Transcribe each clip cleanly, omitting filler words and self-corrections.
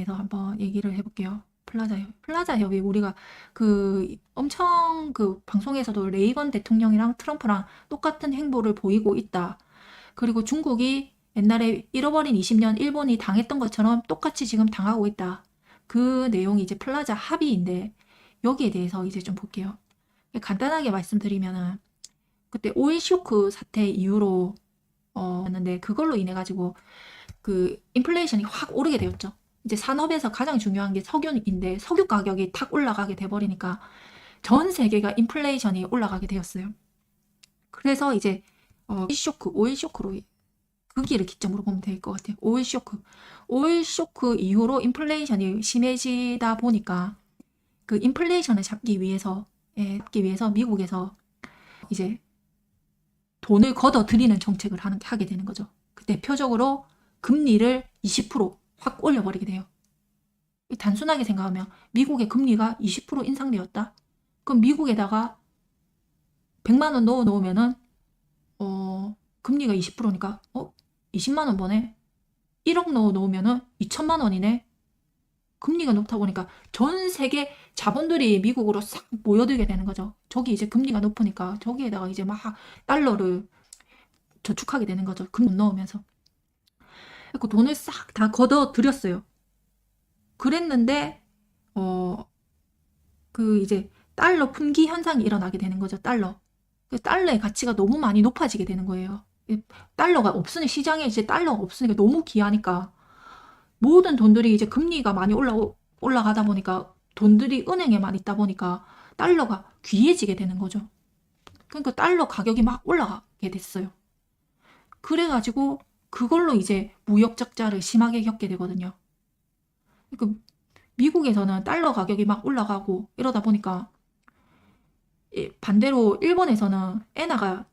대해서 한번 얘기를 해볼게요. 플라자 협의. 플라자 협의 우리가 엄청 방송에서도 레이건 대통령이랑 트럼프랑 똑같은 행보를 보이고 있다. 그리고 중국이 옛날에 잃어버린 20년 일본이 당했던 것처럼 똑같이 지금 당하고 있다. 그 내용이 이제 플라자 합의인데 여기에 대해서 이제 좀 볼게요. 간단하게 말씀드리면은 그때 오일 쇼크 사태 이후로 였는데 그걸로 인해 가지고 인플레이션이 확 오르게 되었죠. 이제 산업에서 가장 중요한 게 석유인데 석유 가격이 탁 올라가게 돼버리니까 전 세계가 인플레이션이 올라가게 되었어요. 그래서 이제 오일 쇼크로 거기를 기점으로 보면 될 것 같아요. 오일 쇼크 이후로 인플레이션이 심해지다 보니까 그 인플레이션을 잡기 위해서 미국에서 이제 돈을 걷어들이는 정책을 하게 되는 거죠. 대표적으로 금리를 20%확 올려버리게 돼요. 단순하게 생각하면 미국의 금리가 20% 인상되었다? 그럼 미국에다가 100만 원 넣어 놓으면은 금리가 20%니까 20만 원 버네? 1억 넣어 놓으면은 2천만 원이네? 금리가 높다 보니까 전 세계 자본들이 미국으로 싹 모여들게 되는 거죠. 저기 이제 금리가 높으니까 저기에다가 이제 막 달러를 저축하게 되는 거죠. 금 넣으면서. 그 돈을 싹 다 걷어들였어요. 그랬는데 이제 달러 품귀 현상이 일어나게 되는 거죠. 달러의 가치가 너무 많이 높아지게 되는 거예요. 달러가 없으니 시장에 이제 달러가 없으니까 너무 귀하니까 모든 돈들이 이제 금리가 많이 올라가다 보니까 돈들이 은행에만 있다 보니까 달러가 귀해지게 되는 거죠. 그러니까 달러 가격이 막 올라가게 됐어요. 그래가지고 그걸로 이제 무역 적자를 심하게 겪게 되거든요. 그러니까 미국에서는 달러 가격이 막 올라가고 이러다 보니까 반대로 일본에서는 엔화가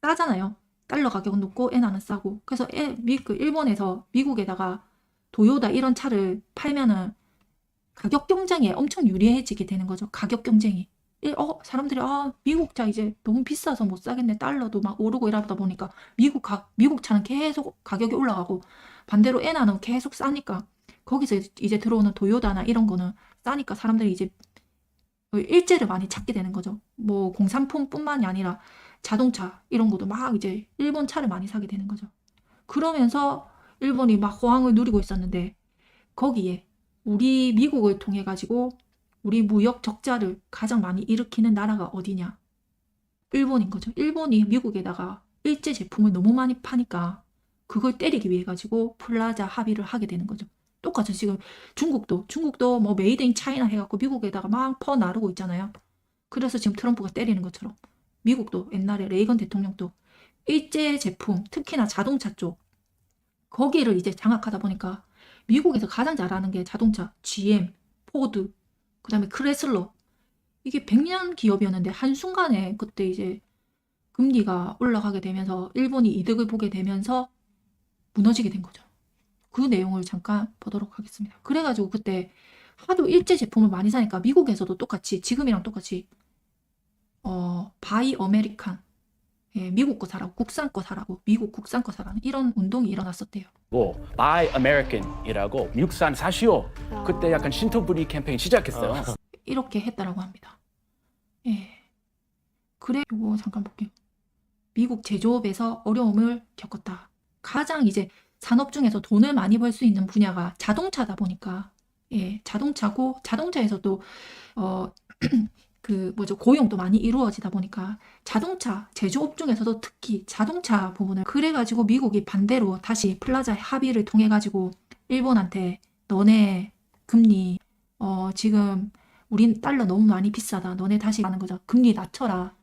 싸잖아요. 달러 가격은 높고 엔화는 싸고. 그래서 일본에서 미국에다가 도요타 이런 차를 팔면은 가격 경쟁에 엄청 유리해지게 되는 거죠. 가격 경쟁이. 사람들이 미국 차 이제 너무 비싸서 못 사겠네. 달러도 막 오르고 이러다 보니까 미국 차는 계속 가격이 올라가고 반대로 엔화는 계속 싸니까 거기서 이제 들어오는 도요타나 이런 거는 싸니까 사람들이 이제 일제를 많이 찾게 되는 거죠. 뭐 공산품뿐만이 아니라 자동차 이런 것도 막 이제 일본 차를 많이 사게 되는 거죠. 그러면서 일본이 막 호황을 누리고 있었는데 거기에 우리 미국을 통해 가지고 우리 무역 적자를 가장 많이 일으키는 나라가 어디냐? 일본인 거죠. 일본이 미국에다가 일제 제품을 너무 많이 파니까 그걸 때리기 위해 가지고 플라자 합의를 하게 되는 거죠. 똑같이 지금 중국도 뭐 메이드 인 차이나 해갖고 미국에다가 막 퍼나르고 있잖아요. 그래서 지금 트럼프가 때리는 것처럼 미국도 옛날에 레이건 대통령도 일제 제품, 특히나 자동차 쪽 거기를 이제 장악하다 보니까 미국에서 가장 잘하는 게 자동차, GM, 포드, 그 다음에 크레슬러. 이게 100년 기업이었는데 한순간에 그때 이제 금리가 올라가게 되면서 일본이 이득을 보게 되면서 무너지게 된 거죠. 그 내용을 잠깐 보도록 하겠습니다. 그래가지고 그때 하도 일제 제품을 많이 사니까 미국에서도 똑같이 지금이랑 똑같이 바이 어메리칸, 미국 거 사라고, 국산 거 사라고, 미국 국산 거 사라는 이런 운동이 일어났었대요. Buy American이라고 미국산 사시오. 그때 약간 신토부리 캠페인 시작했어요. 이렇게 했다라고 합니다. 그래, 이거 잠깐 볼게요. 미국 제조업에서 어려움을 겪었다. 가장 이제 산업 중에서 돈을 많이 벌 수 있는 분야가 자동차다 보니까 자동차고 자동차에서도 고용도 많이 이루어지다 보니까 자동차 제조업 중에서도 특히 자동차 부분을 그래가지고 미국이 반대로 다시 플라자 합의를 통해 가지고 일본한테 너네 금리 지금 우린 달러 너무 많이 비싸다. 너네 다시 하는 거죠. 금리 낮춰라.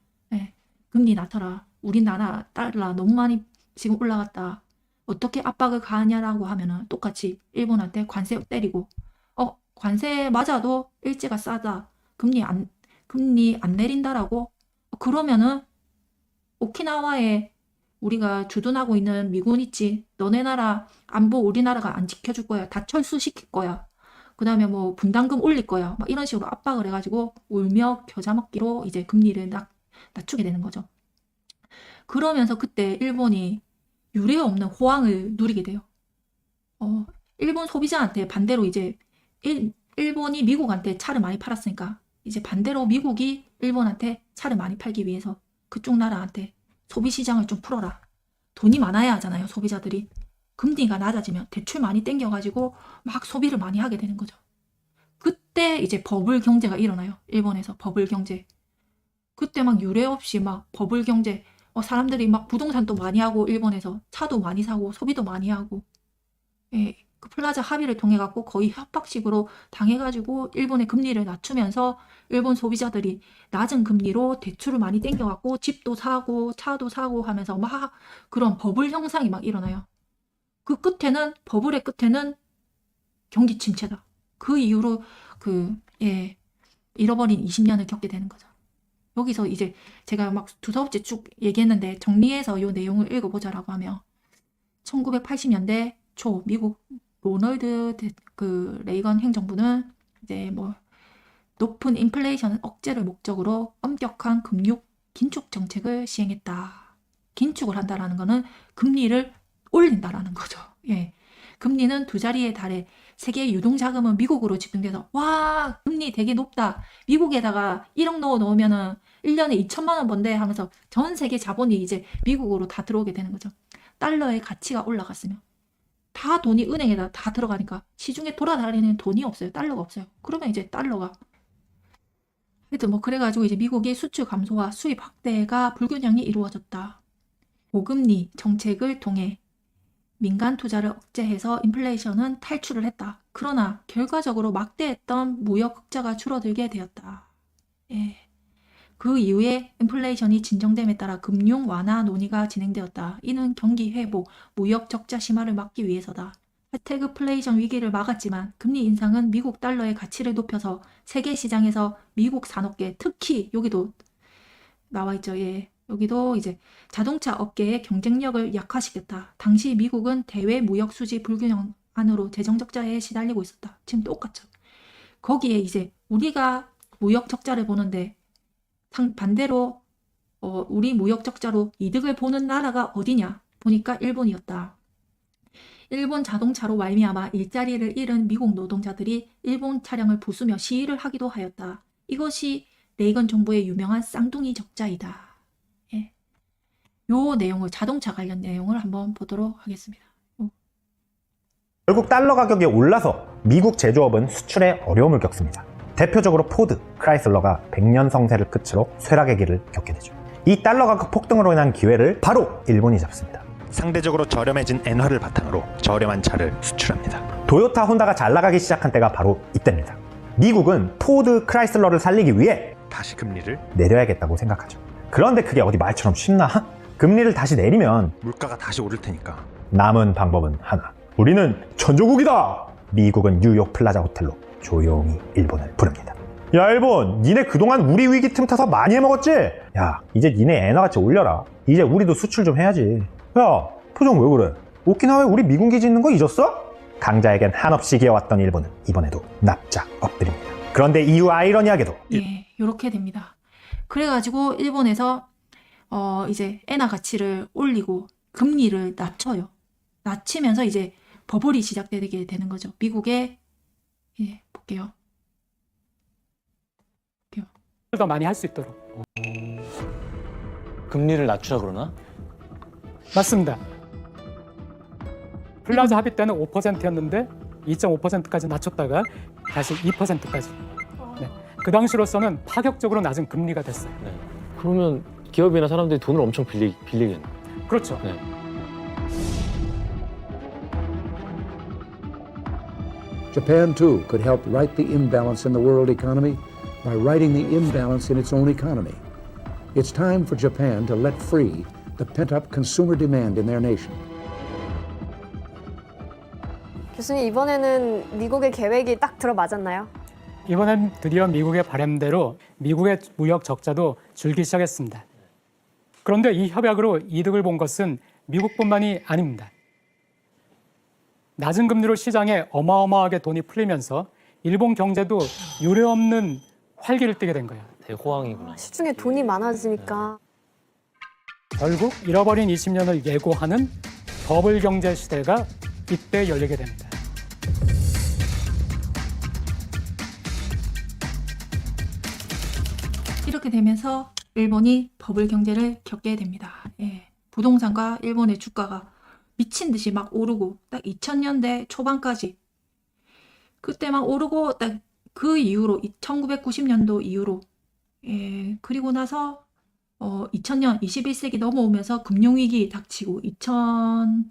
금리 낮춰라. 우리나라 달러 너무 많이 지금 올라갔다. 어떻게 압박을 가하냐라고 하면은 똑같이 일본한테 관세 때리고 관세 맞아도 일제가 싸다. 금리 안 내린다라고 그러면은 오키나와에 우리가 주둔하고 있는 미군 있지. 너네 나라 안보 우리나라가 안 지켜줄 거야. 다 철수시킬 거야. 그 다음에 뭐 분담금 올릴 거야. 막 이런 식으로 압박을 해가지고 울며 겨자 먹기로 이제 금리를 낮추게 되는 거죠. 그러면서 그때 일본이 유례 없는 호황을 누리게 돼요. 일본 소비자한테 반대로 이제 일본이 미국한테 차를 많이 팔았으니까 이제 반대로 미국이 일본한테 차를 많이 팔기 위해서 그쪽 나라한테 소비 시장을 좀 풀어라. 돈이 많아야 하잖아요, 소비자들이. 금리가 낮아지면 대출 많이 땡겨가지고 막 소비를 많이 하게 되는 거죠. 그때 이제 버블 경제가 일어나요. 일본에서 버블 경제. 그때 막 유례 없이 막 버블 경제, 사람들이 막 부동산도 많이 하고 일본에서 차도 많이 사고 소비도 많이 하고, 예, 그 플라자 합의를 통해 갖고 거의 협박식으로 당해가지고 일본의 금리를 낮추면서 일본 소비자들이 낮은 금리로 대출을 많이 땡겨갖고 집도 사고 차도 사고 하면서 막 그런 버블 현상이 막 일어나요. 그 끝에는 버블의 끝에는 경기 침체다. 그 이후로 잃어버린 20년을 겪게 되는 거죠. 여기서 이제 제가 막 두서없이 쭉 얘기했는데 정리해서 이 내용을 읽어보자라고 하면 1980년대 초 미국 로널드 레이건 행정부는 이제 뭐 높은 인플레이션 억제를 목적으로 엄격한 금융 긴축 정책을 시행했다. 긴축을 한다라는 거는 금리를 올린다라는 거죠. 예. 금리는 두 자리에 달해 세계 유동자금은 미국으로 집중돼서 와 금리 되게 높다. 미국에다가 1억 넣으면은 1년에 2천만 원 번대 하면서 전 세계 자본이 이제 미국으로 다 들어오게 되는 거죠. 달러의 가치가 올라갔으면 다 돈이 은행에다 다 들어가니까 시중에 돌아다니는 돈이 없어요. 달러가 없어요. 그러면 이제 달러가 하여튼 뭐 그래가지고 이제 미국의 수출 감소와 수입 확대가 불균형이 이루어졌다. 고금리 정책을 통해 민간 투자를 억제해서 인플레이션은 탈출을 했다. 그러나 결과적으로 막대했던 무역 흑자가 줄어들게 되었다. 예. 그 이후에 인플레이션이 진정됨에 따라 금융 완화 논의가 진행되었다. 이는 경기 회복, 무역 적자 심화를 막기 위해서다. 스태그플레이션 위기를 막았지만 금리 인상은 미국 달러의 가치를 높여서 세계 시장에서 미국 산업계, 특히 여기도 나와 있죠. 예. 여기도 이제 자동차 업계의 경쟁력을 약화시켰다. 당시 미국은 대외 무역 수지 불균형 안으로 재정 적자에 시달리고 있었다. 지금 똑같죠. 거기에 이제 우리가 무역 적자를 보는데 반대로 우리 무역 적자로 이득을 보는 나라가 어디냐 보니까 일본이었다. 일본 자동차로 말미암아 일자리를 잃은 미국 노동자들이 일본 차량을 부수며 시위를 하기도 하였다. 이것이 레이건 정부의 유명한 쌍둥이 적자이다. 예. 요 내용을 자동차 관련 내용을 한번 보도록 하겠습니다. 결국 달러 가격이 올라서 미국 제조업은 수출에 어려움을 겪습니다. 대표적으로 포드, 크라이슬러가 100년 성세를 끝으로 쇠락의 길을 겪게 되죠. 이 달러 가격 폭등으로 인한 기회를 바로 일본이 잡습니다. 상대적으로 저렴해진 엔화를 바탕으로 저렴한 차를 수출합니다. 도요타, 혼다가 잘 나가기 시작한 때가 바로 이때입니다. 미국은 포드, 크라이슬러를 살리기 위해 다시 금리를 내려야겠다고 생각하죠. 그런데 그게 어디 말처럼 쉽나? 금리를 다시 내리면 물가가 다시 오를 테니까 남은 방법은 하나. 우리는 전조국이다! 미국은 뉴욕 플라자 호텔로 조용히 일본을 부릅니다. 야 일본, 니네 그동안 우리 위기 틈타서 많이 해먹었지? 야 이제 니네 엔화 가치 올려라. 이제 우리도 수출 좀 해야지. 야 표정 왜 그래? 오키나와에 우리 미군 기지 있는 거 잊었어? 강자에겐 한없이 기어왔던 일본은 이번에도 납작 엎드립니다. 그런데 이후 아이러니하게도 예, 요렇게 됩니다. 그래가지고 일본에서 이제 엔화 가치를 올리고 금리를 낮춰요. 낮추면서 이제 버블이 시작되게 되는 거죠. 미국의 볼게요. 더 많이 할 수 있도록. 금리를 낮추라 그러나? 맞습니다. 플라자 합의 때는 5%였는데 2.5%까지 낮췄다가 다시 2%까지. 네. 그 당시로서는 파격적으로 낮은 금리가 됐어요. 네. 그러면 기업이나 사람들이 돈을 엄청 빌리겠네. 그렇죠. 네. Japan, too, could help right the imbalance in the world economy by righting the imbalance in its own economy. It's time for Japan to let free the pent-up consumer demand in their nation. 교수님, 이번에는 미국의 계획이 딱 들어맞았나요? 이번엔 드디어 미국의 바람대로 미국의 무역 적자도 줄기 시작했습니다. 그런데 이 협약으로 이득을 본 것은 미국뿐만이 아닙니다. 낮은 금리로 시장에 어마어마하게 돈이 풀리면서 일본 경제도 유례없는 활기를 띠게 된 거예요. 대호황이구나. 시중에 돈이 많아지니까. 결국 잃어버린 20년을 예고하는 버블 경제 시대가 이때 열리게 됩니다. 이렇게 되면서 일본이 버블 경제를 겪게 됩니다. 예. 부동산과 일본의 주가가 미친 듯이 막 오르고 딱 2000년대 초반까지 그때 막 오르고 딱 그 이후로 1990년도 이후로 예. 그리고 나서 2000년 21세기 넘어오면서 금융위기 닥치고 2005년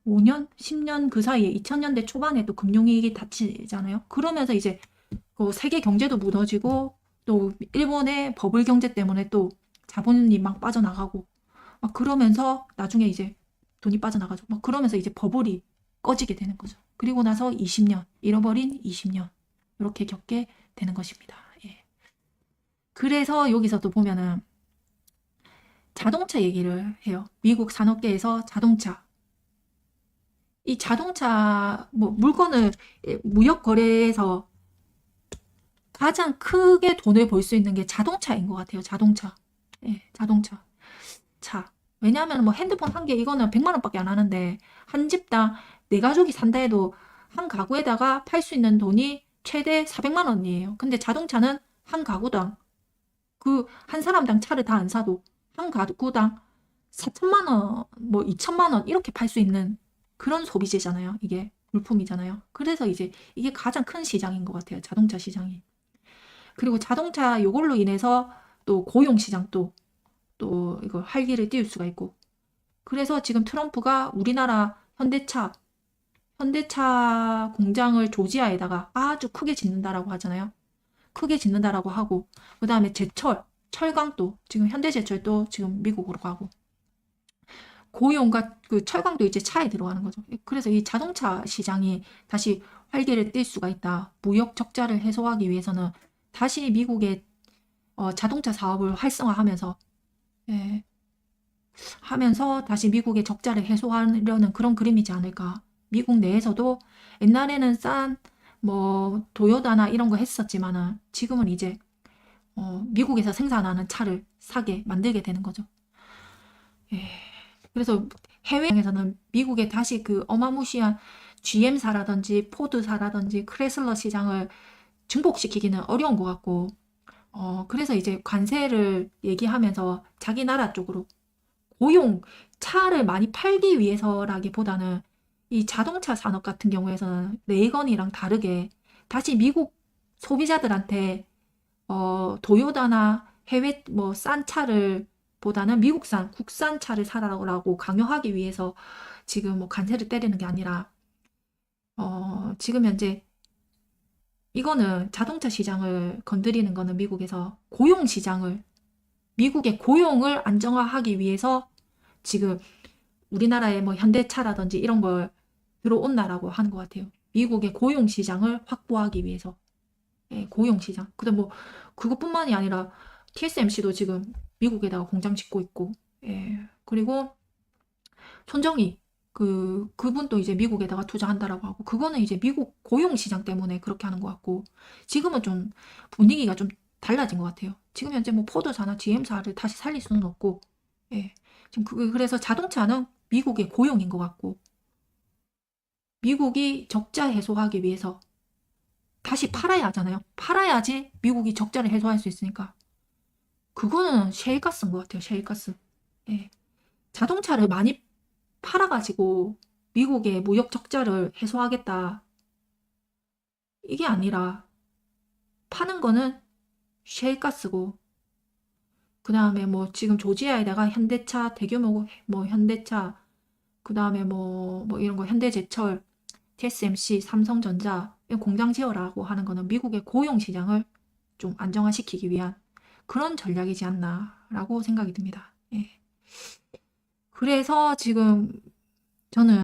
10년 그 사이에 2000년대 초반에 또 금융위기 닥치잖아요. 그러면서 이제 세계 경제도 무너지고 또 일본의 버블 경제 때문에 또 자본이 막 빠져나가고 막 그러면서 나중에 이제 돈이 빠져나가죠. 막 그러면서 이제 버블이 꺼지게 되는 거죠. 그리고 나서 20년, 잃어버린 20년 이렇게 겪게 되는 것입니다. 예. 그래서 여기서도 보면은 자동차 얘기를 해요. 미국 산업계에서 자동차. 이 자동차 뭐 물건을 무역 거래에서 가장 크게 돈을 벌 수 있는 게 자동차인 것 같아요. 자동차. 예, 자동차. 차. 왜냐하면 뭐 핸드폰 한 개 이거는 100만 원밖에 안 하는데 한 집당 네 가족이 산다 해도 한 가구에다가 팔 수 있는 돈이 최대 400만 원이에요. 근데 자동차는 한 가구당 그 한 사람당 차를 다 안 사도 한 가구당 4천만 원, 뭐 2천만 원 이렇게 팔 수 있는 그런 소비재잖아요. 이게 물품이잖아요. 그래서 이제 이게 가장 큰 시장인 것 같아요. 자동차 시장이. 그리고 자동차 요걸로 인해서 또 고용 시장도 또 이거 활기를 띄울 수가 있고. 그래서 지금 트럼프가 우리나라 현대차 공장을 조지아에다가 아주 크게 짓는다라고 하잖아요. 크게 짓는다라고 하고, 그 다음에 철강도 지금 현대제철도 지금 미국으로 가고, 고용과 그 철강도 이제 차에 들어가는 거죠. 그래서 이 자동차 시장이 다시 활기를 띨 수가 있다. 무역 적자를 해소하기 위해서는 다시 미국의 자동차 사업을 활성화하면서 하면서 다시 미국의 적자를 해소하려는 그런 그림이지 않을까. 미국 내에서도 옛날에는 싼 뭐 도요타나 이런 거 했었지만은 지금은 이제 미국에서 생산하는 차를 사게 만들게 되는 거죠. 예. 그래서 해외에서는 미국의 다시 그 어마무시한 GM사라든지 포드사라든지 크레슬러 시장을 증복시키기는 어려운 것 같고, 그래서 이제 관세를 얘기하면서 자기 나라 쪽으로 차를 많이 팔기 위해서라기보다는 이 자동차 산업 같은 경우에서는 레이건이랑 다르게 다시 미국 소비자들한테 도요타나 해외 뭐 싼 차를 보다는 미국산 국산 차를 사라고 강요하기 위해서 지금 뭐 관세를 때리는 게 아니라 지금 현재 이거는 자동차 시장을 건드리는 거는 미국에서 미국의 고용을 안정화하기 위해서 지금 우리나라의 뭐 현대차라든지 이런 걸 들어온다라고 하는 것 같아요. 미국의 고용 시장을 확보하기 위해서. 예, 고용 시장. 근데 뭐 그것뿐만이 아니라 TSMC도 지금 미국에다가 공장 짓고 있고, 예. 그리고 손정희 그분도 이제 미국에다가 투자한다라고 하고, 그거는 이제 미국 고용 시장 때문에 그렇게 하는 것 같고, 지금은 좀 분위기가 좀 달라진 것 같아요. 지금 현재 뭐 포드사나 GM사를 다시 살릴 수는 없고, 예. 지금 그래서 자동차는 미국의 고용인 것 같고, 미국이 적자 해소하기 위해서 다시 팔아야 하잖아요. 팔아야지 미국이 적자를 해소할 수 있으니까. 그거는 셰일가스인 것 같아요. 셰일가스. 예. 자동차를 많이 팔아가지고 미국의 무역 적자를 해소하겠다. 이게 아니라 파는 거는 셰일가스고, 그 다음에 뭐 지금 조지아에다가 현대차 대규모 뭐 현대차, 그 다음에 뭐 이런 거 현대제철, TSMC, 삼성전자 공장 지어라고 하는 거는 미국의 고용 시장을 좀 안정화시키기 위한 그런 전략이지 않나라고 생각이 듭니다. 예. 그래서 지금 저는